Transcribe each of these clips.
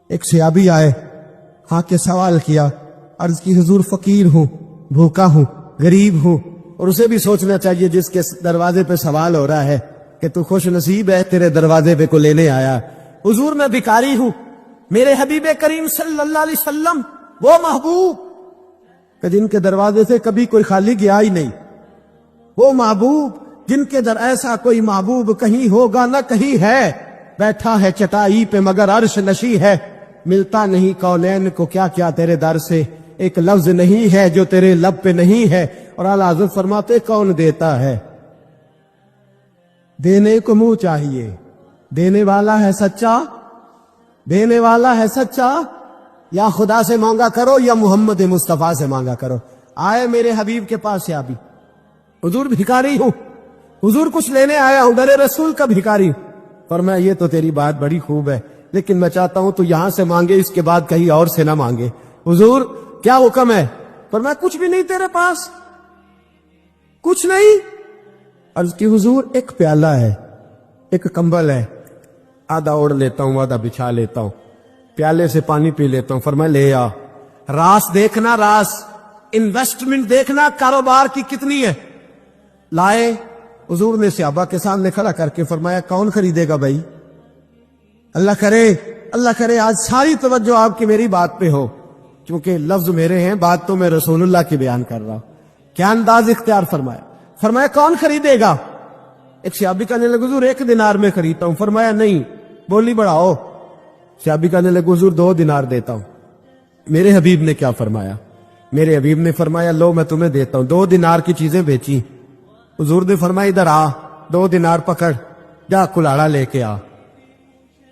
ایک صحابی آئے، آ کے سوال کیا، عرض کی حضور فقیر ہوں، بھوکا ہوں، غریب ہوں، اور اسے بھی سوچنا چاہیے جس کے دروازے پہ سوال ہو رہا ہے کہ تو خوش نصیب ہے، تیرے دروازے پہ کو لینے آیا۔ حضور میں بھکاری ہوں، میرے حبیب کریم صلی اللہ علیہ وسلم وہ محبوب کہ جن کے دروازے سے کبھی کوئی خالی گیا ہی نہیں، وہ محبوب جن کے در ایسا کوئی محبوب کہیں ہوگا نہ کہیں ہے، بیٹھا ہے چٹائی پہ مگر عرش نشی ہے، ملتا نہیں کونین کو کیا کیا تیرے در سے، ایک لفظ نہیں ہے جو تیرے لب پہ نہیں ہے۔ اور اعلیٰ حضرت فرماتے کون دیتا ہے؟ دینے کو منہ چاہیے، دینے والا ہے سچا، دینے والا ہے سچا، یا خدا سے مانگا کرو یا محمد مصطفیٰ سے مانگا کرو۔ آئے میرے حبیب کے پاس سے ابھی، حضور بھکاری ہوں، حضور کچھ لینے آیا ہوں، در رسول کا بھکاری ہوں۔ فرمایا یہ تو تیری بات بڑی خوب ہے، لیکن میں چاہتا ہوں تو یہاں سے مانگے، اس کے بعد کہیں اور سے نہ مانگے۔ حضور کیا حکم ہے؟ فرمایا کچھ بھی نہیں تیرے پاس، کچھ نہیں۔ عرض کی حضور ایک پیالہ ہے، ایک کمبل ہے، آدھا اوڑھ لیتا ہوں آدھا بچھا لیتا ہوں، پیالے سے پانی پی لیتا ہوں۔ فرمایا لے آ، راس دیکھنا، راس انویسٹمنٹ دیکھنا کاروبار کی کتنی ہے۔ لائے، حضور نے صحابہ کے سامنے کھڑا کر کے فرمایا کون خریدے گا بھائی؟ اللہ کرے آج ساری توجہ آپ کی میری بات پہ ہو، کیونکہ لفظ میرے ہیں، بات تو میں رسول اللہ کی بیان کر رہا ہوں۔ کیا انداز اختیار فرمایا کون خریدے گا؟ ایک صحابی کہنے لگے حضور 1 دینار میں خریدتا ہوں۔ فرمایا نہیں، بولی بڑھاؤ۔ صحابی کہنے لگے حضور 2 دینار دیتا ہوں۔ میرے حبیب نے کیا فرمایا؟ میرے حبیب نے فرمایا لو میں تمہیں دیتا ہوں۔ 2 دینار کی چیزیں بیچی، حضور نے فرمایا ادھر آ، 2 دینار پکڑ، جا کلاڑا لے کے آ،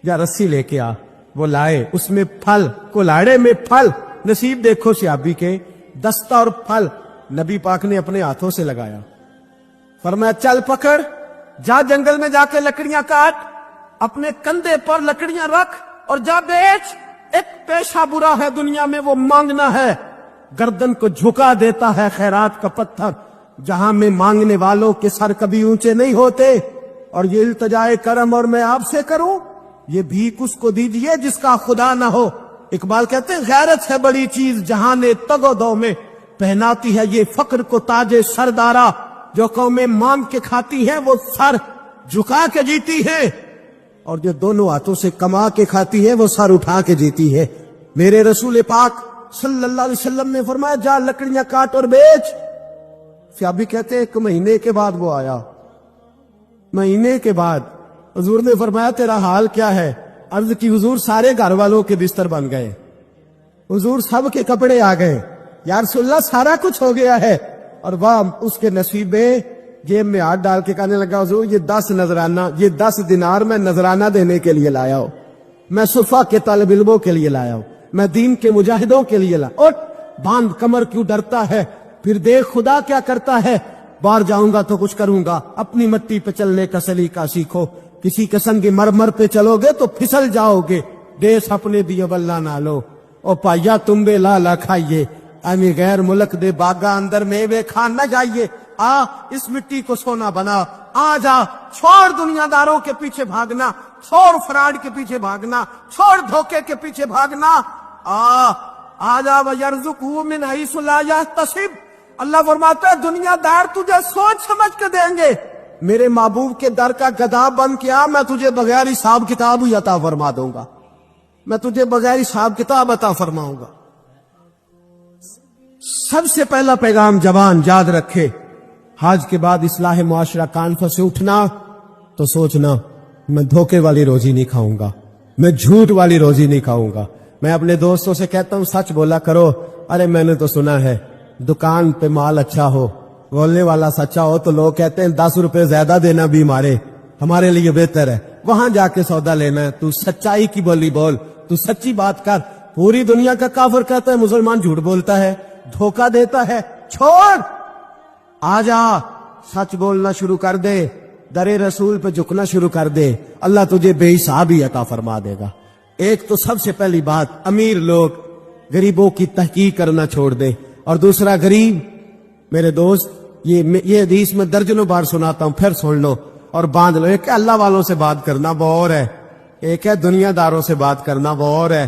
جا رسی لے کے آ۔ وہ لائے، اس میں پھل، کلاڑے میں پھل، نصیب دیکھو صحابی کے، دستہ اور پھل نبی پاک نے اپنے ہاتھوں سے لگایا۔ فرمایا چل پکڑ، جا جنگل میں جا کے لکڑیاں کاٹ، اپنے کندھے پر لکڑیاں رکھ اور جا بیچ۔ ایک پیشہ برا ہے دنیا میں، وہ مانگنا ہے، گردن کو جھکا دیتا ہے خیرات کا پتھر، جہاں میں مانگنے والوں کے سر کبھی اونچے نہیں ہوتے۔ اور یہ التجائے کرم اور میں آپ سے کروں، یہ بھیک اس کو دیجئے جس کا خدا نہ ہو۔ اقبال کہتے ہیں غیرت ہے بڑی چیز جہان تگ و دو میں، پہناتی ہے یہ فقر کو تاج سردارا، جو قومیں مانگ کے کھاتی ہیں وہ سر جھکا کے جیتی ہے، اور جو دونوں ہاتھوں سے کما کے کھاتی ہے وہ سر اٹھا کے جیتی ہے۔ میرے رسول پاک صلی اللہ علیہ وسلم نے فرمایا جا لکڑیاں کاٹ اور بیچ۔ صحابی کہتے ہیں 1 مہینے کے بعد وہ آیا، مہینے کے بعد حضور نے فرمایا تیرا حال کیا ہے؟ عرض کی حضور سارے گھر والوں کے بستر بن گئے، حضور سب کے کپڑے آ گئے، یا رسول اللہ سارا کچھ ہو گیا ہے۔ اور وہ اس کے نصیب میں جیب میں ہاتھ ڈال کے کہنے لگا حضور یہ 10 نذرانہ، یہ 10 دینار میں نذرانہ دینے کے لیے لایا ہوں، میں صفا کے طالب علموں کے لیے لایا ہوں، میں دین کے مجاہدوں کے لیے لایا۔ اور باندھ کمر کیوں ڈرتا ہے؟ پھر دیکھ خدا کیا کرتا ہے، باہر جاؤں گا تو کچھ کروں گا، اپنی مٹی پہ چلنے کا سلیقہ سیکھو، کسی قسم کی مرمر پہ چلو گے تو پھسل جاؤ گے، دیس اپنے دیے بلہ نہ لو، او پایا تم بے لالا کھائیے، امی غیر ملک دے باغا اندر میوے کھان نہ جائیے، آ اس مٹی کو سونا بنا، آ جا، چھوڑ دنیا داروں کے پیچھے بھاگنا، چھوڑ فراڈ کے پیچھے بھاگنا، چھوڑ دھوکے کے پیچھے بھاگنا، آ جا وَيَرْزُقْهُ مِنْ حَيْثُ لَا يَحْتَسِبُ۔ اللہ فرماتا ہے دنیا دار تجھے سوچ سمجھ کے دیں گے، میرے محبوب کے در کا گدھا بن کے آ، میں تجھے بغیر حساب کتاب ہی عطا فرما دوں گا، میں تجھے بغیر حساب کتاب عطا فرماؤں گا۔ سب سے پہلا پیغام جوان یاد رکھے، حج کے بعد اصلاح معاشرہ کانفرنس سے اٹھنا تو سوچنا میں دھوکے والی روزی نہیں کھاؤں گا، میں جھوٹ والی روزی نہیں کھاؤں گا۔ میں اپنے دوستوں سے کہتا ہوں سچ بولا کرو، ارے میں نے تو سنا ہے دکان پہ مال اچھا ہو، بولنے والا سچا ہو تو لوگ کہتے ہیں 10 روپے زیادہ دینا بھی ہمارے لیے بہتر ہے، وہاں جا کے سودا لینا ہے۔ تو سچائی کی بولی بول، تو سچی بات کر۔ پوری دنیا کا کافر کہتا ہے مسلمان جھوٹ بولتا ہے، دھوکہ دیتا ہے، چھوڑ، آ جا، سچ بولنا شروع کر دے، در رسول پہ جھکنا شروع کر دے، اللہ تجھے بے حساب ہی عطا فرما دے گا۔ ایک تو سب سے پہلی بات امیر لوگ غریبوں کی تحقیق کرنا چھوڑ دے، اور دوسرا غریب میرے دوست یہ حدیث میں درجنوں بار سناتا ہوں، پھر سن لو اور باندھ لو۔ ایک ہے اللہ والوں سے بات کرنا وہ اور ہے، ایک ہے دنیا داروں سے بات کرنا وہ اور ہے۔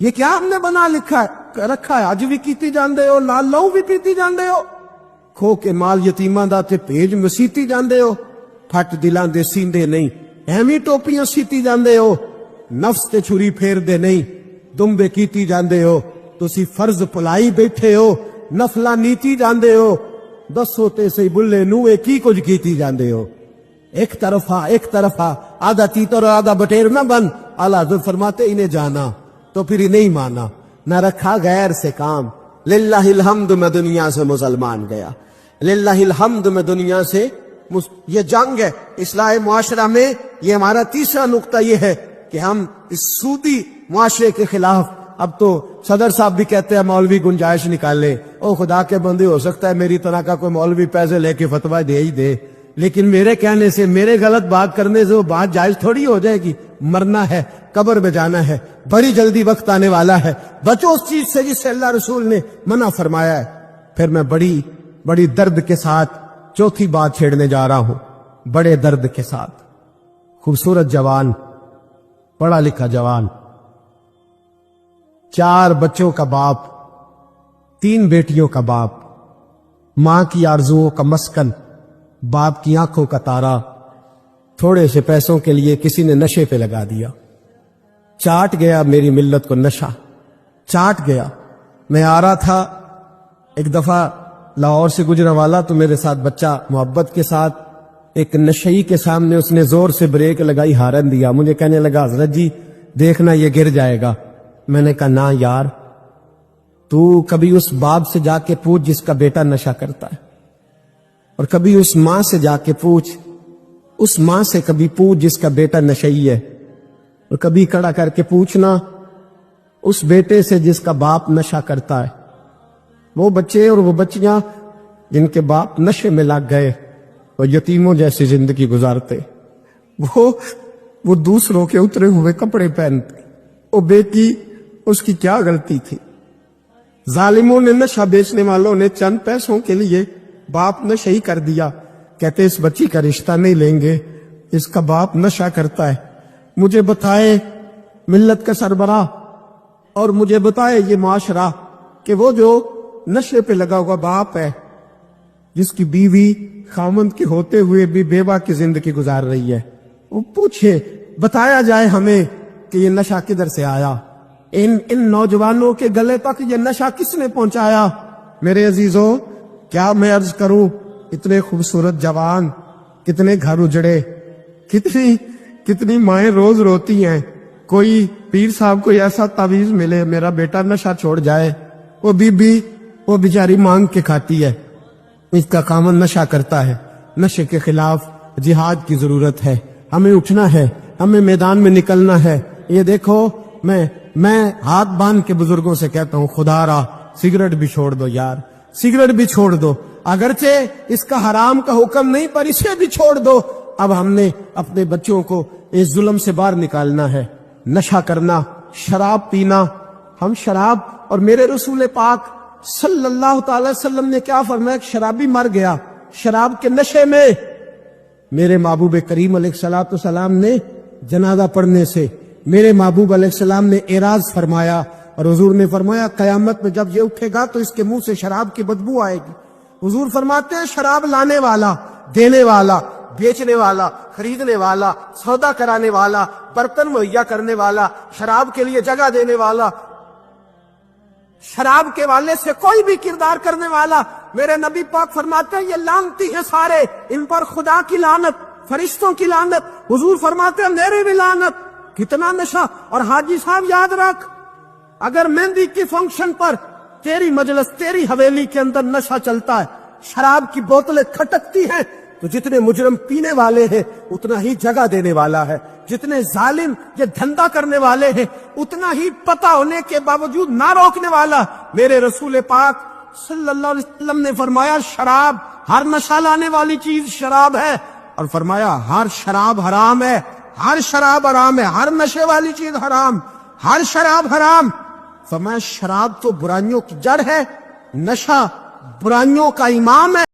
یہ کیا ہم نے بنا رکھا ہے؟ اج بھی کیتی جاندے ہو، لال لہو بھی پیتی جاندے ہو، کھو کے مال یتیماں دا تے بھیج مسیتی جاندے ہو، پھٹ دلاں دے سیندے نہیں، ایویں ٹوپیاں سیتی جاندے ہو، نفس تے چھری پھیر دے نہیں، دمبے کیتی جاندے ہو، تسی فرض پلائی بیٹھے ہو، نفلا نیتی جاندے ہو، دسو تے سی بلے نوے کی کچھ کیتی جاندے ہو؟ ایک طرفہ آدھا تیتر اور آدھا بٹیر نہ بن۔ اعلیٰ حضرت فرماتے انہیں جانا تو پھر نہیں مانا، نہ رکھا غیر سے کام۔ للہ الحمد میں دنیا سے مسلمان گیا، للہ الحمد میں دنیا سے یہ جنگ ہے اصلاح معاشرہ میں۔ یہ ہمارا تیسرا نقطہ یہ ہے کہ ہم اس سودی معاشرے کے خلاف، اب تو صدر صاحب بھی کہتے ہیں مولوی گنجائش نکالے، او خدا کے بندے ہو سکتا ہے میری طرح کا کوئی مولوی پیسے لے کے فتویٰ دے ہی دے، لیکن میرے کہنے سے، میرے غلط بات کرنے سے وہ بات جائز تھوڑی ہو جائے گی۔ مرنا ہے، قبر میں جانا ہے، بڑی جلدی وقت آنے والا ہے، بچو اس چیز سے جس سے اللہ رسول نے منع فرمایا ہے۔ پھر میں بڑی درد کے ساتھ چوتھی بات چھیڑنے جا رہا ہوں، بڑے درد کے ساتھ۔ خوبصورت جوان، پڑھا لکھا جوان، 4 بچوں کا باپ، 3 بیٹیوں کا باپ، ماں کی آرزوؤں کا مسکن، باپ کی آنکھوں کا تارا، تھوڑے سے پیسوں کے لیے کسی نے نشے پہ لگا دیا، چاٹ گیا میری ملت کو نشہ، چاٹ گیا۔ میں آ رہا تھا ایک دفعہ لاہور سے گزرا والا، تو میرے ساتھ بچہ محبت کے ساتھ ایک نشئی کے سامنے اس نے زور سے بریک لگائی، ہارن دیا، مجھے کہنے لگا حضرت جی دیکھنا یہ گر جائے گا۔ میں نے کہا نہ یار، تو کبھی اس باپ سے جا کے پوچھ جس کا بیٹا نشہ کرتا ہے، اور کبھی اس ماں سے جا کے پوچھ، اس ماں سے کبھی پوچھ جس کا بیٹا نشئی ہے، اور کبھی کھڑا کر کے پوچھنا اس بیٹے سے جس کا باپ نشہ کرتا ہے۔ وہ بچے اور وہ بچیاں جن کے باپ نشے میں لگ گئے، وہ یتیموں جیسی زندگی گزارتے، وہ دوسروں کے اترے ہوئے کپڑے پہنتے۔ وہ بیٹی، اس کی کیا غلطی تھی؟ ظالموں نے، نشہ بیچنے والوں نے چند پیسوں کے لیے باپ نشئی کر دیا، کہتے اس بچی کا رشتہ نہیں لیں گے، اس کا باپ نشہ کرتا ہے۔ مجھے بتائے ملت کا سربراہ، اور مجھے بتائے یہ معاشرہ کہ وہ جو نشے پہ لگا ہوا باپ ہے، جس کی بیوی خاوند کے ہوتے ہوئے بھی بیوہ کی زندگی گزار رہی ہے، وہ پوچھے، بتایا جائے ہمیں کہ یہ نشہ کدھر سے آیا، ان نوجوانوں کے گلے تک یہ نشہ کس نے پہنچایا؟ میرے عزیزوں، کیا میں عرض کروں، اتنے خوبصورت جوان، کتنے گھر اجڑے، کتنی مائیں روز روتی ہیں، کوئی پیر صاحب کو ایسا تعویذ ملے میرا بیٹا نشہ چھوڑ جائے، وہ بی بی وہ بیچاری مانگ کے کھاتی ہے، اس کا خاوند نشہ کرتا ہے۔ نشے کے خلاف جہاد کی ضرورت ہے، ہمیں اٹھنا ہے، ہمیں میدان میں نکلنا ہے۔ یہ دیکھو، میں ہاتھ باندھ کے بزرگوں سے کہتا ہوں، خدا را سگریٹ بھی چھوڑ دو یار، سگریٹ بھی چھوڑ دو، اگرچہ اس کا حرام کا حکم نہیں پر اسے بھی چھوڑ دو۔ اب ہم نے اپنے بچوں کو اس ظلم سے باہر نکالنا ہے۔ نشہ کرنا، شراب پینا، ہم شراب، اور میرے رسول پاک صلی اللہ تعالی وسلم نے کیا فرمایا؟ شرابی مر گیا شراب کے نشے میں۔ میرے محبوب کریم علیہ الصلوۃ والسلام نے جنازہ پڑھنے سے، میرے محبوب علیہ السلام نے اعراض فرمایا، اور حضور نے فرمایا قیامت میں جب یہ اٹھے گا تو اس کے منہ سے شراب کی بدبو آئے گی۔ حضور فرماتے ہیں شراب لانے والا، دینے والا، بیچنے والا، خریدنے والا، سودا کرانے والا، برتن مہیا کرنے والا، شراب کے لیے جگہ دینے والا، شراب کے والے سے کوئی بھی کردار کرنے والا، میرے نبی پاک فرماتے ہیں یہ لعنتی ہیں سارے، ان پر خدا کی لعنت، فرشتوں کی لعنت۔ حضور فرماتے ہیں میرے بھی لعنت۔ کتنا نشہ! اور حاجی صاحب یاد رکھ، اگر مہندی کی فنکشن پر تیری مجلس، تیری حویلی کے اندر نشہ چلتا ہے، شراب کی بوتلیں کھٹکتی ہیں، تو جتنے مجرم پینے والے ہیں اتنا ہی جگہ دینے والا ہے، جتنے ظالم یہ دھندا کرنے والے ہیں اتنا ہی پتہ ہونے کے باوجود نہ روکنے والا۔ میرے رسول پاک صلی اللہ علیہ وسلم نے فرمایا شراب، ہر نشہ لانے والی چیز شراب ہے، اور فرمایا ہر شراب حرام ہے، ہر شراب حرام ہے، ہر نشے والی چیز حرام، ہر شراب حرام۔ فرمایا شراب تو برائیوں کی جڑ ہے، نشہ برائیوں کا امام ہے۔